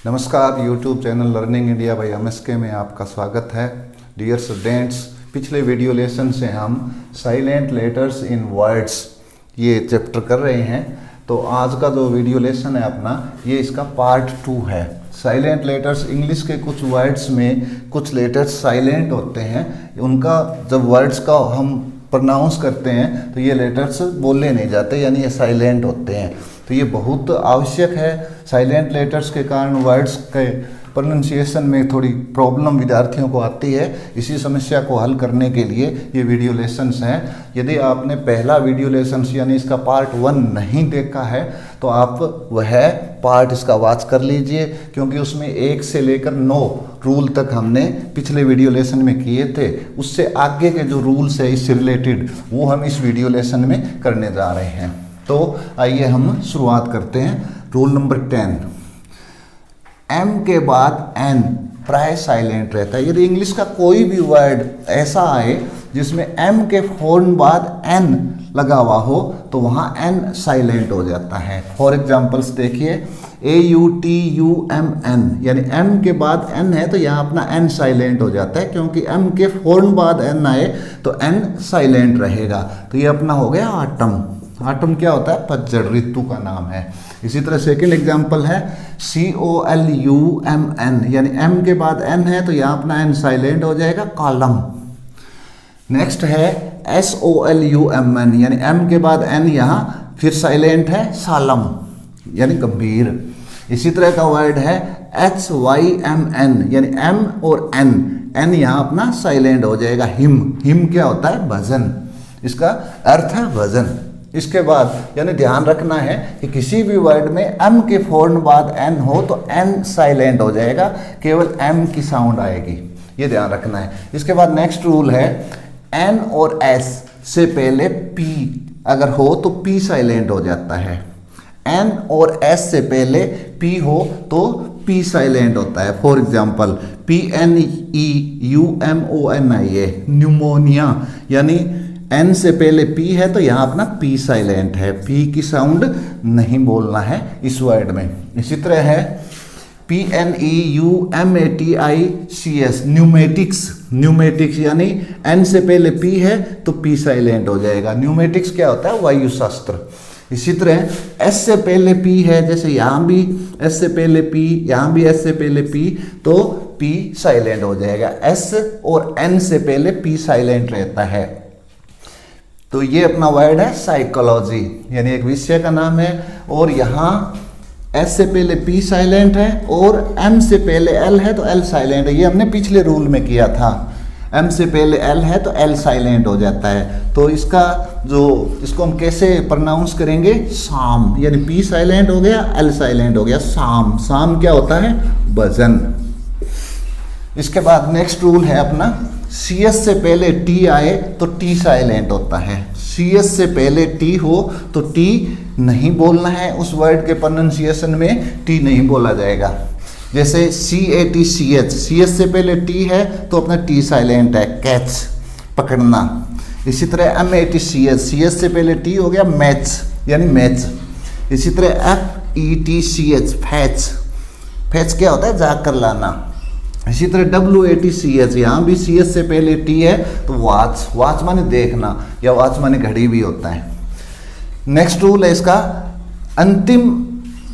नमस्कार, YouTube channel learning India by MSK में आपका स्वागत है। डियर स्टूडेंट्स, पिछले वीडियो लेसन से हम साइलेंट लेटर्स इन वर्ड्स ये चैप्टर कर रहे हैं। तो आज का जो वीडियो लेसन है अपना, ये इसका पार्ट 2 है। साइलेंट लेटर्स, इंग्लिश के कुछ वर्ड्स में कुछ लेटर्स साइलेंट होते हैं। उनका जब वर्ड्स का हम प्रोनाउंस करते हैं तो ये लेटर्स बोले नहीं जाते, यानी ये साइलेंट होते हैं। तो ये बहुत आवश्यक है। साइलेंट लेटर्स के कारण वर्ड्स के प्रोनाउंसिएशन में थोड़ी प्रॉब्लम विद्यार्थियों को आती है। इसी समस्या को हल करने के लिए ये वीडियो लेसन्स हैं। यदि आपने पहला वीडियो लेसन्स यानी इसका पार्ट 1 नहीं देखा है तो आप वह पार्ट इसका वॉच कर लीजिए, क्योंकि उसमें 1 से लेकर 9 रूल तक हमने पिछले वीडियो लेसन में किए थे। उससे आगे के जो रूल्स है इससे रिलेटेड वो हम इस वीडियो लेसन में करने जा रहे हैं। तो आइए हम शुरुआत करते हैं। रूल नंबर 10, एम के बाद एन प्राय साइलेंट रहता है। यदि इंग्लिश का कोई भी वर्ड ऐसा आए जिसमें एम के फौरन बाद एन लगा हुआ हो तो वहाँ एन साइलेंट हो जाता है। फॉर एग्जाम्पल्स देखिए, AUTUMN, यानी एम के बाद एन है तो यहाँ अपना एन साइलेंट हो जाता है, क्योंकि एम के फौरन बाद एन आए तो एन साइलेंट रहेगा। तो ये अपना हो गया ऑटम। ऑटम क्या होता है? पतझड़, ऋतु का नाम है। इसी तरह सेकंड एग्जांपल है COLUMN, यानी एम के बाद एन है तो यहाँ अपना एन साइलेंट हो जाएगा, कॉलम। नेक्स्ट है SOLUMN, यानी एम के बाद एन यहाँ फिर साइलेंट है, सालम, यानी गंभीर। इसी तरह का वर्ड है HYMN, यानी एम और एन यहाँ अपना साइलेंट हो जाएगा, हिम। हिम क्या होता है? भजन। इसका अर्थ है भजन। इसके बाद यानी ध्यान रखना है कि किसी भी वर्ड में एम के फौरन बाद एन हो तो एन साइलेंट हो जाएगा, केवल एम की साउंड आएगी, ये ध्यान रखना है। इसके बाद नेक्स्ट रूल है, एन और एस से पहले पी अगर हो तो पी साइलेंट हो जाता है। एन और एस से पहले पी हो तो पी साइलेंट होता है। फॉर एग्जाम्पल PNEUMONIA, न्यूमोनिया, यानी एन से पहले पी है तो यहाँ अपना पी साइलेंट है, पी की साउंड नहीं बोलना है इस वर्ड में। इसी तरह है PNEUMATICS, न्यूमेटिक्स। न्यूमेटिक्स यानी एन से पहले पी है तो पी साइलेंट हो जाएगा। न्यूमेटिक्स क्या होता है? वायु शास्त्र। इसी तरह एस से पहले पी है, जैसे यहाँ भी एस से पहले पी, यहाँ भी एस से पहले पी, तो पी साइलेंट हो जाएगा। एस और एन से पहले पी साइलेंट रहता है। तो ये अपना वर्ड है साइकोलॉजी, यानी एक विषय का नाम है। और यहाँ एस से पहले पी साइलेंट है और एम से पहले एल है तो एल साइलेंट है। ये हमने पिछले रूल में किया था। एम से पहले एल है तो एल साइलेंट हो जाता है। तो इसको हम कैसे प्रोनाउंस करेंगे? शाम, यानी पी साइलेंट हो गया, एल साइलेंट हो गया, शाम। शाम क्या होता है? भजन। इसके बाद नेक्स्ट रूल है अपना, CS से पहले T आए तो T साइलेंट होता है। CS से पहले T हो तो T नहीं बोलना है, उस वर्ड के प्रोनाउंसिएशन में T नहीं बोला जाएगा। जैसे CATCH, CS से पहले T है तो अपना T साइलेंट है, कैच, पकड़ना। इसी तरह MATCH, CS से पहले T हो गया, मैच, यानी मैच। इसी तरह FETCH, फैच। फैच क्या होता है? जाकर लाना। इसी तरह WATCH, यहाँ भी CS से पहले T है तो वॉच। वॉच माने देखना, या वॉच माने घड़ी भी होता है। नेक्स्ट रूल है इसका, अंतिम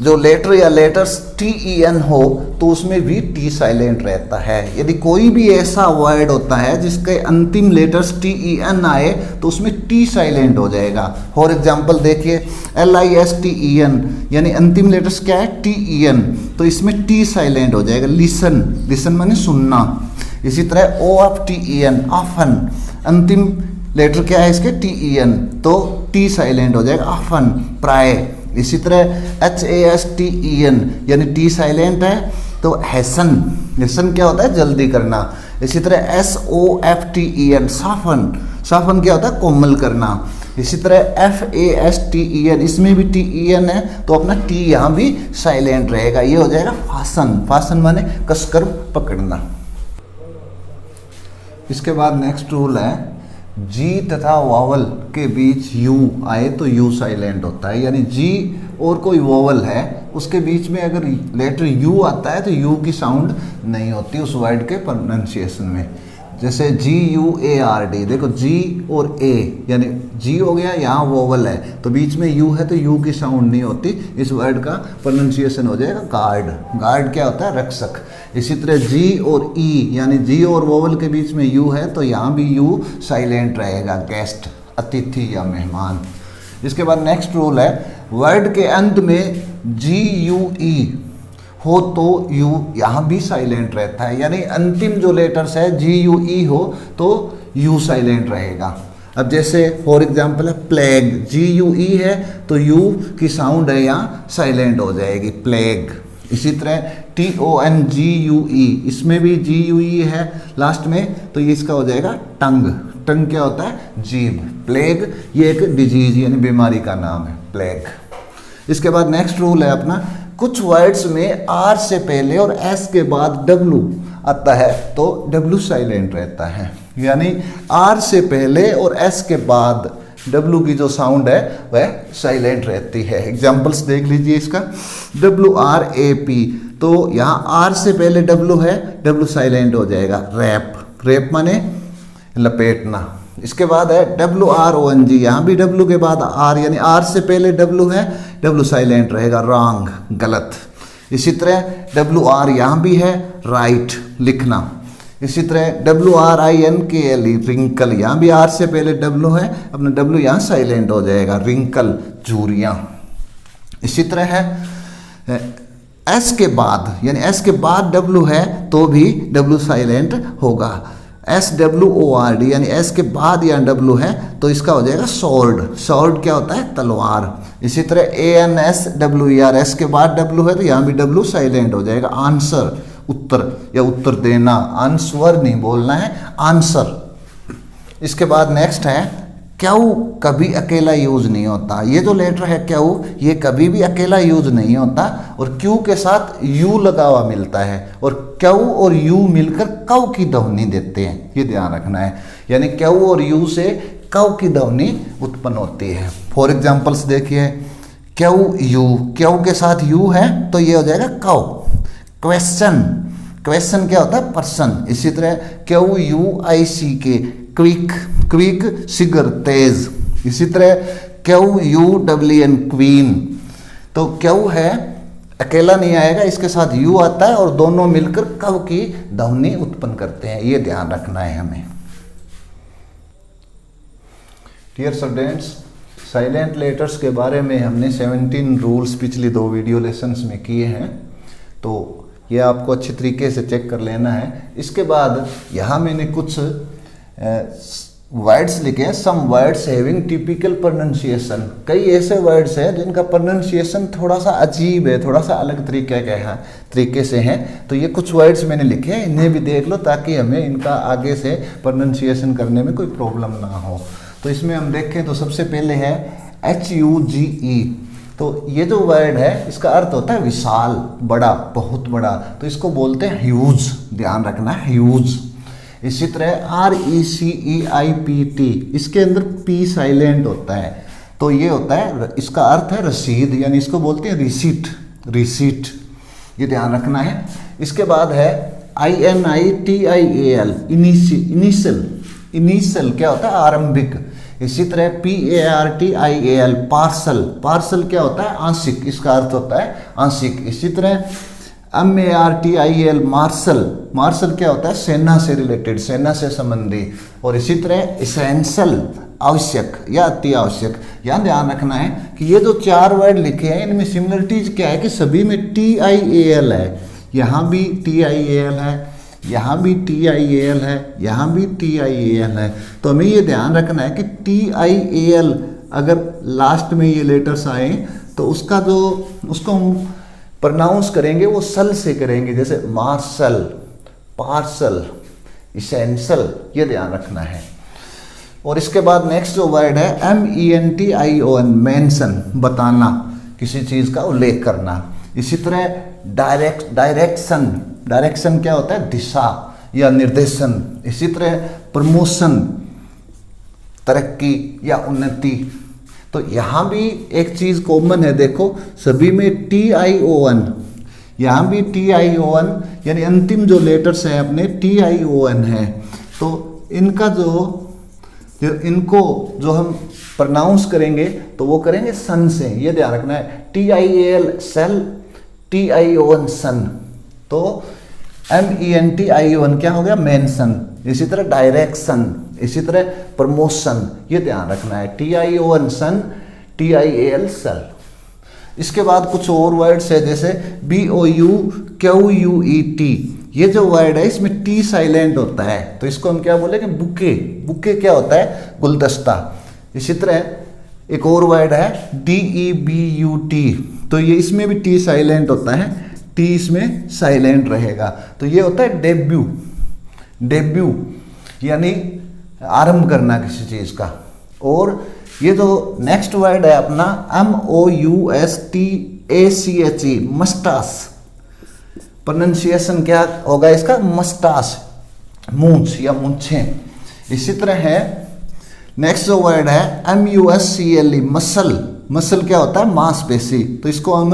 जो लेटर या लेटर्स TEN हो तो उसमें भी T साइलेंट रहता है। यदि कोई भी ऐसा वर्ड होता है जिसके अंतिम लेटर्स TEN आए तो उसमें T साइलेंट हो जाएगा। फॉर एग्जाम्पल देखिए, LISTEN, यानी अंतिम लेटर्स क्या है? TEN, तो इसमें T साइलेंट हो जाएगा। लिसन, लिसन माने सुनना। इसी तरह OFTEN, ऑफन, अंतिम लेटर क्या है इसके? TEN, तो T साइलेंट हो जाएगा, ऑफन, प्राय। इसी तरह HASTEN, यानी T साइलेंट है तो हैसन। हैसन क्या होता है? जल्दी करना। इसी तरह SOFTEN, साफन। साफन क्या होता है? कोमल करना। इसी तरह FASTEN, इसमें भी TEN है तो अपना T यहाँ भी साइलेंट रहेगा, ये हो जाएगा फासन। फासन माने कसकर पकड़ना। इसके बाद नेक्स्ट रूल है, जी तथा वावल के बीच यू आए तो यू साइलेंट होता है, यानी जी और कोई वावल है उसके बीच में अगर लेटर यू आता है तो यू की साउंड नहीं होती उस वर्ड के प्रोनाउंसिएशन में। जैसे GUARD, देखो G और A यानी G हो गया, यहाँ वोवल है तो बीच में U है तो U की साउंड नहीं होती, इस वर्ड का प्रोनाउंसिएशन हो जाएगा गार्ड। गार्ड क्या होता है? रक्षक। इसी तरह G और E यानी G और वोवल के बीच में U है तो यहाँ भी U साइलेंट रहेगा, गेस्ट, अतिथि या मेहमान। इसके बाद नेक्स्ट रूल है, वर्ड के अंत में GUE हो तो यू यहाँ भी साइलेंट रहता है, यानी अंतिम जो लेटर्स है GUE हो तो यू साइलेंट रहेगा। अब जैसे फॉर एग्जांपल है प्लेग, GUE है तो यू की साउंड है यहाँ साइलेंट हो जाएगी, प्लेग। इसी तरह TONGUE, इसमें भी GUE है लास्ट में तो ये इसका हो जाएगा टंग। टंग क्या होता है? जीभ। प्लेग ये एक डिजीज यानी बीमारी का नाम है, प्लेग। इसके बाद नेक्स्ट रूल है अपना, कुछ वर्ड्स में R से पहले और S के बाद W आता है तो W साइलेंट रहता है, यानी R से पहले और S के बाद W की जो साउंड है वह साइलेंट रहती है। एग्जाम्पल्स देख लीजिए इसका, WRAP, तो यहाँ R से पहले W है, W साइलेंट हो जाएगा। रैप, रैप माने लपेटना। इसके बाद है WRONG, यहाँ भी W के बाद R यानी R से पहले W है, W साइलेंट रहेगा, रॉन्ग, गलत। इसी तरह WR यहाँ भी है, राइट, लिखना। इसी तरह WRINKLE, रिंकल, यहाँ भी R से पहले W है, अपना W यहाँ साइलेंट हो जाएगा, रिंकल, झुर्रियाँ। इसी तरह है S के बाद, यानी S के बाद W है तो भी W साइलेंट होगा। SWORD यानी S के बाद यहाँ W है तो इसका हो जाएगा स्वॉर्ड। स्वॉर्ड क्या होता है? तलवार। इसी तरह ANSWER, S के बाद W है तो यहाँ भी W साइलेंट हो जाएगा। आंसर, उत्तर या उत्तर देना, आंसर नहीं बोलना है, आंसर। इसके बाद नेक्स्ट है क्यू, कभी अकेला यूज नहीं होता। ये जो लेटर है क्यू, ये कभी भी अकेला यूज नहीं होता और क्यू के साथ यू लगा हुआ मिलता है और क्यू और यू मिलकर कव की ध्वनि देते हैं, ये ध्यान रखना है। यानी क्यू और यू से कव की ध्वनि उत्पन्न होती है। फॉर एग्जाम्पल्स देखिए, क्यू यू, क्यू के साथ यू है तो ये हो जाएगा कव। क्वेश्चन, क्वेश्चन क्या होता है? पर्सन। इसी तरह QUICK, क्विक, क्विक, शीघ्र, तेज। इसी तरह QUWN, क्वीन। तो क्यू है अकेला नहीं आएगा, इसके साथ यू आता है और दोनों मिलकर कव की ध्वनि उत्पन्न करते हैं, ये ध्यान रखना है हमें। डियर स्टूडेंट्स, साइलेंट लेटर्स के बारे में हमने 17 रूल्स पिछली 2 वीडियो लेसन्स में किए हैं, तो ये आपको अच्छी तरीके से चेक कर लेना है। इसके बाद यहाँ मैंने कुछ वर्ड्स लिखे हैं, some words having typical pronunciation. कई ऐसे वर्ड्स हैं जिनका प्रोनाउंसिएशन थोड़ा सा अजीब है, थोड़ा सा अलग तरीके से हैं, तो ये कुछ वर्ड्स मैंने लिखे हैं, इन्हें भी देख लो ताकि हमें इनका आगे से प्रोनाउंसिएशन करने में कोई प्रॉब्लम ना हो। तो इसमें हम देखें तो सबसे पहले है HUGE। तो ये जो वर्ड है इसका अर्थ होता है विशाल, बड़ा, बहुत बड़ा, तो इसको बोलते हैं ह्यूज, ध्यान रखना है, ह्यूज। इसी तरह RECEIPT, इसके अंदर P साइलेंट होता है तो ये होता है, इसका अर्थ है रसीद, यानी इसको बोलते हैं रिसीट, रिसीट, ये ध्यान रखना है। इसके बाद है INITIAL, इनिशियल, इनिशियल क्या होता है? आरंभिक। इसी तरह PARTIAL, पार्सल, पार्सल क्या होता है? आंशिक, इसका अर्थ होता है आंशिक। इसी तरह MARTIL, मार्शल, मार्शल क्या होता है? सेना से रिलेटेड, सेना से संबंधी। और इसी तरह एसेंशियल, आवश्यक या अति आवश्यक। यहाँ ध्यान रखना है कि ये जो 4 वर्ड लिखे हैं इनमें सिमिलरिटीज क्या है कि सभी में TIAL है, यहाँ भी TIAL है, यहाँ भी TIAL है, यहाँ भी TIAL है। तो हमें ये ध्यान रखना है कि TIAL अगर लास्ट में ये लेटर्स आए तो उसका जो, उसको हम प्रोनाउंस करेंगे वो सल से करेंगे, जैसे मार्शल, पार्सल, इसेंशियल, ये ध्यान रखना है। और इसके बाद नेक्स्ट जो वर्ड है MENTION, मेंशन, बताना, किसी चीज़ का उल्लेख करना। इसी तरह डायरेक्शन, डायरेक्शन क्या होता है? दिशा या निर्देशन। इसी तरह प्रमोशन, तरक्की या उन्नति। तो यहाँ भी एक चीज कॉमन है, देखो सभी में TiO1, यहाँ भी TiO1 यानी अंतिम जो लेटर्स हैं अपने TiO1 है। तो इनका जो इनको जो हम प्रोनाउंस करेंगे तो वो करेंगे सन से, ये ध्यान रखना है। TiAl सेल, TiO1 सन, तो MENTiO1 क्या हो गया, मेंशन। इसी तरह डायरेक्शन, इसी तरह प्रमोशन, ये ध्यान रखना है। TiO1 सन, TiAl सेल। इसके बाद कुछ और वर्ड्स है जैसे BOUQUET, ये जो वर्ड है इसमें T साइलेंट होता है, तो इसको हम क्या बोलेंगे, बुके। बुके क्या होता है, गुलदस्ता। इसी तरह एक और वर्ड है DEBUT, तो ये इसमें भी T साइलेंट होता है, T इसमें साइलेंट रहेगा, तो ये होता है डेब्यू। डेब्यू यानी आरंभ करना किसी चीज का। और ये जो नेक्स्ट वर्ड है अपना MOUSTACHE, मस्टास, प्रोनाउंसिएशन क्या होगा इसका, मस्टास, मूंछ या मूंछें। इसी तरह है नेक्स्ट जो वर्ड है MUSCLE, मसल। मसल क्या होता है, मांसपेशी, तो इसको हम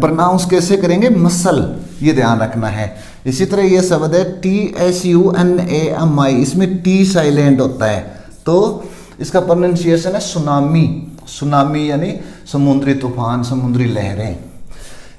प्रोनाउंस कैसे करेंगे, मसल, ये ध्यान रखना है। इसी तरह ये शब्द है TSUNAMI, इसमें T साइलेंट होता है, तो इसका प्रोनाउंसिएशन है सुनामी। सुनामी यानी समुद्री तूफान, समुद्री लहरें।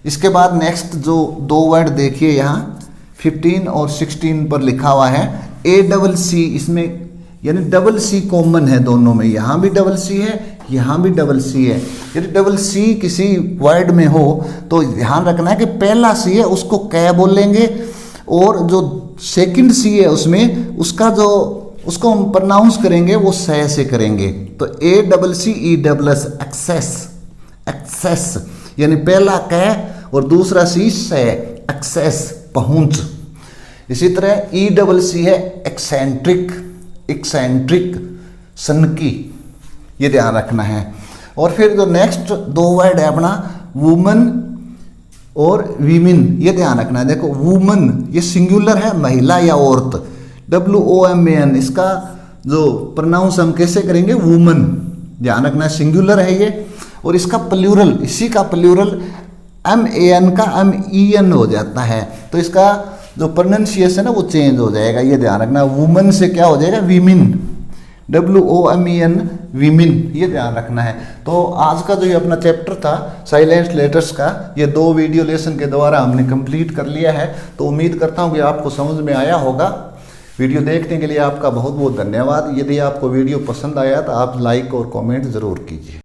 इसके बाद नेक्स्ट जो दो वर्ड देखिए यहाँ 15 और 16 पर लिखा हुआ है ACC, इसमें यानी डबल C कॉमन है दोनों में, यहाँ भी डबल C है, यहाँ भी डबल C है। यदि डबल C किसी वर्ड में हो तो ध्यान रखना है कि पहला C है उसको कै बोलेंगे, और जो सेकंड C है उसमें उसका जो उसको हम प्रोनाउंस करेंगे वो सह से करेंगे। तो ACCESS, एक्सेस, एक्सेस यानी पहला कै और दूसरा सी सह, एक्सेस, पहुंच। इसी तरह ECC है एक्सेंट्रिक, एक्सेंट्रिक, सनकी, ये ध्यान रखना है। और फिर जो नेक्स्ट दो वर्ड है अपना वुमन और वीमेन, ये ध्यान रखना है। देखो वुमन ये सिंगुलर है, महिला या औरत, WOMAN, इसका जो प्रोनाउंस हम कैसे करेंगे, वुमन, ध्यान रखना है, सिंगुलर है ये। और इसका प्लूरल, इसी का प्लूरल MAN का MEN हो जाता है, तो इसका जो प्रोनाउंसिएशन है वो चेंज हो जाएगा, ये ध्यान रखना। वुमन से क्या हो जाएगा, वीमेन, WOMEN, वीमेन, ये ध्यान रखना है। तो आज का जो ये अपना चैप्टर था साइलेंट लेटर्स का, ये 2 वीडियो लेसन के द्वारा हमने कंप्लीट कर लिया है। तो उम्मीद करता हूँ कि आपको समझ में आया होगा। वीडियो देखने के लिए आपका बहुत बहुत धन्यवाद। यदि आपको वीडियो पसंद आया तो आप लाइक और कमेंट ज़रूर कीजिए।